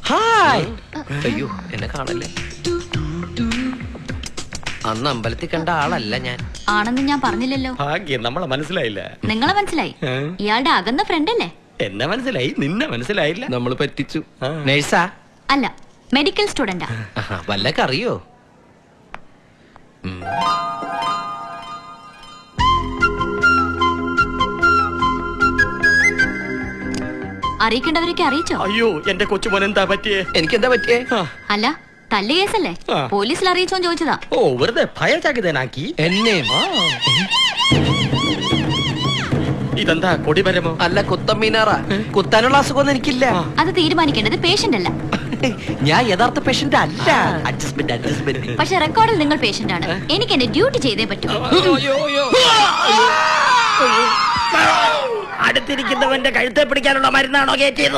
Hi. അയ്യോ എന്നെ കാണല്ലേ. അന്ന് അമ്പലത്തിൽ കണ്ട ആളല്ല ഞാൻ. ആണെന്ന് ഞാൻ പറഞ്ഞില്ലല്ലോ. ഭാഗ്യം നമ്മളെ മനസ്സിലായില്ല. നിങ്ങളെ മനസ്സിലായി. ഇയാളുടെ അകന്ന ഫ്രണ്ട് അല്ലേ? എന്നെ മനസ്സിലായി, നിന്നെ മനസ്സിലായില്ല. നമ്മൾ പറ്റിച്ചു. നേഴ്സാ? അല്ല, മെഡിക്കൽ സ്റ്റുഡന്റാ. വല്ലൊക്കെ അറിയോ? അറിയിക്കേണ്ടവരൊക്കെ അറിയിച്ചോ? അയ്യോ എന്റെ കൊച്ചുമോൻ എന്താ പറ്റിയേ? എനിക്കെന്താ പറ്റിയേ? അല്ല, തല്ല് കേസല്ലേ? പോലീസിൽ അറിയിച്ചോന്ന് ചോദിച്ചതാ. ഓ വെറുതെ ഭയചകിതനാക്കി എന്നെ. ഇതെന്താ കൊടിമരമോ? അല്ല, കുത്തമ്മീനാറാ. കുത്താനുള്ള അസുഖമൊന്നും എനിക്കില്ല. അത് തീരുമാനിക്കേണ്ടത് പേഷ്യന്റ് അല്ല. ഞാൻ യഥാർത്ഥ പേഷ്യന്റ് അല്ല. അഡ്ജസ്റ്റ്മെന്റ്. പക്ഷെ റെക്കോർഡിൽ നിങ്ങൾ പേഷ്യന്റ് ആണ്. എനിക്ക് എന്റെ ഡ്യൂട്ടി ചെയ്തേ പറ്റൂ. അടുത്തിരിക്കുന്നവന്റെ കഴുത്തെ പിടിക്കാനുള്ള മരുന്നാണോ കയറ്റിയത്?